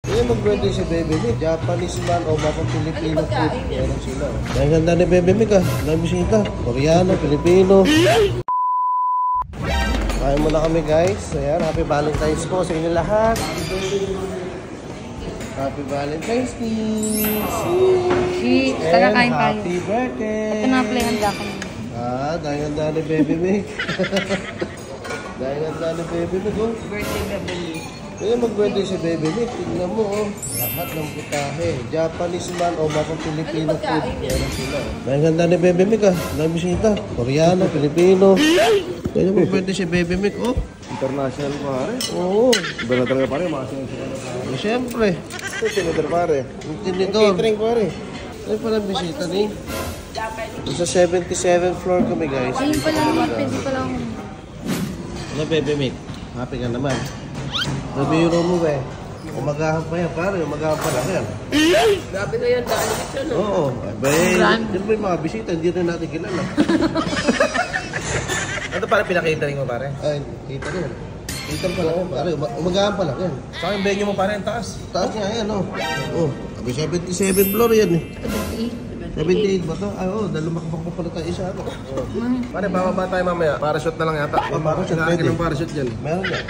Kaya mag-birthday si Bebe Mick. Japanese man o baka Filipino food. Meron sila. Dahil ganda ni Bebe Mick ah. Dahil bisita. Koreano, Filipino. Kain muna kami guys. Ayan, happy Valentine's po sa inyo lahat. Happy Valentine's Day. Taga kain tayo. Happy birthday. Ito na play handa ko. Dahil ganda ni Bebe Mick. Dahil ganda ni Bebe Mick oh. Birthday Bebe Mick. Kaya mag-birthday si Bebe Mick, tignan mo oh, lahat ng putahe. Japanese man o baka Filipino food. Meron sila. Dahil ganda ni Bebe Mick ah, dahil bisita. Koreano, Filipino. Kaya mag-birthday si Bebe Mick oh. International pare. Oo. Iba na talaga pare, makasinsiyan na pare. Siyempre. Ito, tinidor pare. Tinidor. Catering pare. Ay pala bisita ni. Sa 77th floor kami guys. Ayun pala, pwede pala ako. Ano Bebe Mick? Happy ka naman. Nabiro mo ba eh? Umagahan pa yan, pare. Umagahan pa lang yan. Grabe na yan, daan ito, no? Oo. Yun ba yung mga bisita, hindi rin natin kilala. Ano pare, pinakitering mo pare? Ay, kita rin. Kita pa lang yan, pare. Umagahan pa lang yan. Saka yung venue mo pare, ang taas. Taas nga yan, oh. Oh, 77 floor yan eh. 78 ba ito? Ay, oh, dahil lumakabak pa pala tayo isa. Pare, bababa tayo mamaya. Parachute na lang yata. Parachute, Sinakit pwede. ng parachute dyan. Meron yan.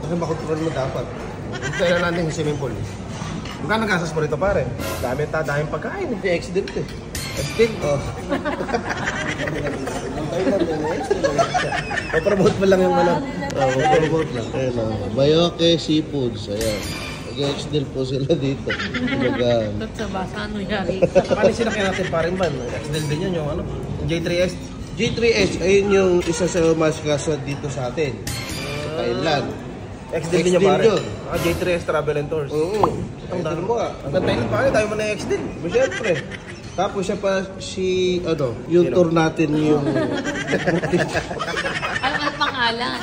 Kasi makontrol mo dapat. Kaya na natin yung swimming pool. Magkano gastos mo rito pare? Daming pagkain. Hindi, accident eh. Accident? Oh. O-promote mo lang yung ano. Promote lang. Ayun o. Bayoke Seafoods. Ayan. Nag-accident po sila dito. Kumbaga. Ba't sa basa, ano yari? Paano sinakyan natin paring ban? Accident din yun yung ano? Yung J3S? G3S, ayun yung isa sa mas kaswad dito sa atin. Sa Thailand. Accident din yung pare? Yun. J3S Travel and Tours. Oo. Ang dami mo ah. Hanggang Thailand pare, tayo mo na yung accident. Siyempre. Tapos siya pa si, ano, yung tour natin yung... Ano pangalan?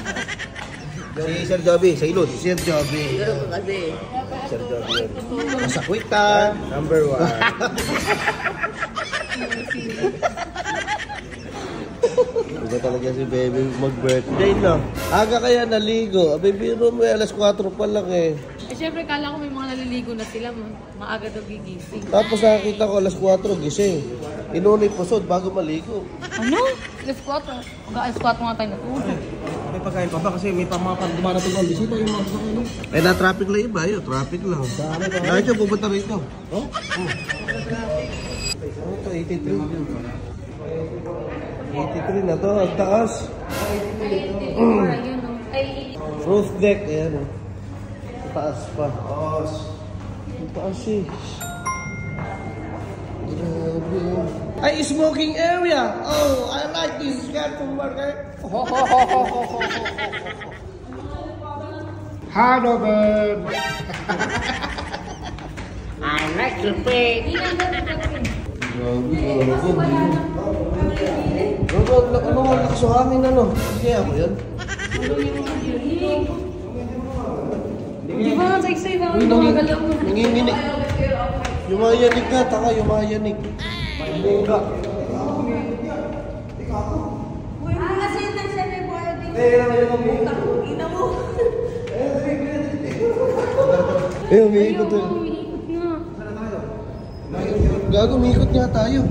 Si Sir Joby, sa Ilod. Sir Joby. Kasi. Sir Joby yun. Masakwitan. Number 1. Iba talaga si Baby mag-birthday na. Aga kaya naligo. Abay, biro mo alas 4 pa lang eh. Eh, syempre, kala ko may mga naliligo na sila. Maaga daw gigising. Tapos nakakita ko alas 4 gising. Inunay pusod bago maligo. Ano? Alas 4. Alas 4 nga tayo natulog. May pagkain pa ba? Kasi may mga dumarating ang bisita yung mga pagkain. Eh na-traffic lang iba yun. Traffic lang. Dahil siya pupunta rito. Oh? Ano ito? 83. 83 na to. Ang taas. Roof deck. Ayan o. Taas pa. Ang taas eh. Grabe. Ay, smoking area. Oh, I like this cartoon worker. Hello, bird! I like to play. Ano nga lakas ng hangin ano? Hindi ako yan. Di ba nga sexy na mga galaw mo? Nanginginig. Yumayanig ka, taka yumayanig. Buga. Kasi nasa recording. Ina mo. Eh, umiikot eh. Umiikot nga. Gago, umiikot nga tayo.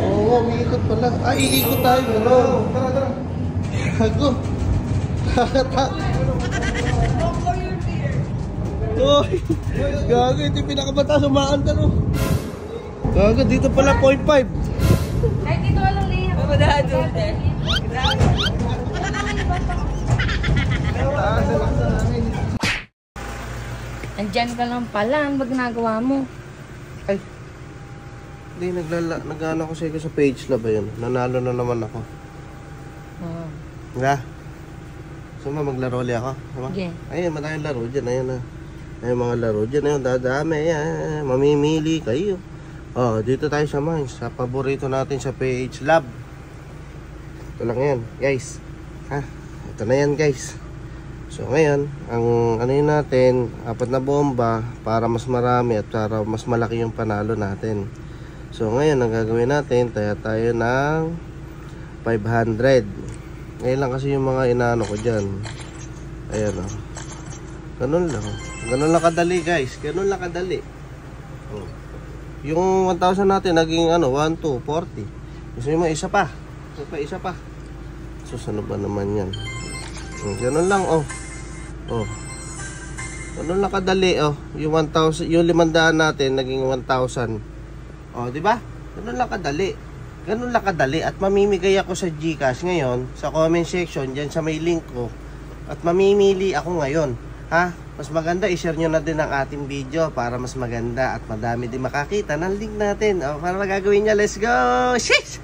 Oo, umiikot pala. Ah, iikot tayo. Ano? Tara. Gago. Uy! Gago, ito yung pinakamataas umaandar oh. Gago, dito pala 0.5. Kahit dito walang liya. Mamadahado. Andyan ka lang pala. Ano ba ginagawa mo? Ay. Hindi, nag-ano ko sa page na ba yun? Nanalo na naman ako. Oo. Nga? Suma, maglaro ulit ako. Suma? Okay. Ayun, maraming laro dyan. Ayun na. Ayun, mga laro dyan. Ayun, dadami. Ayan, mamimili kayo. Oh, dito tayo sa Mines. Sa paborito natin sa PH Lab. Ito lang yan, guys. Ha? Ito na yan, guys. So, ngayon, ang ano yun natin, 4 na bomba para mas marami at para mas malaki yung panalo natin. So ngayon ang gagawin natin, tayo ng 500. Ngayon lang kasi yung mga inaano ko dyan. Ayan o. Ganun lang. Ganun lang kadali guys. Ganun lang kadali. Yung 1,000 natin naging ano, 1, 2, 40. Gusto mo isa pa. Isa pa. So ano ba naman yan? Ganun lang oh. Ganun lang kadali oh. Yung 1,000, yung 500 natin naging 1,000. Oh, di ba? Ganun lang kadali. Ganun lang kadali at mamimigay ako sa GCash ngayon sa comment section diyan sa may link ko. At mamimili ako ngayon. Ha? Mas maganda i-share nyo na din ang ating video para mas maganda at madami din makakita ng link natin. Oh, para magagawin niya. Let's go! Sheesh!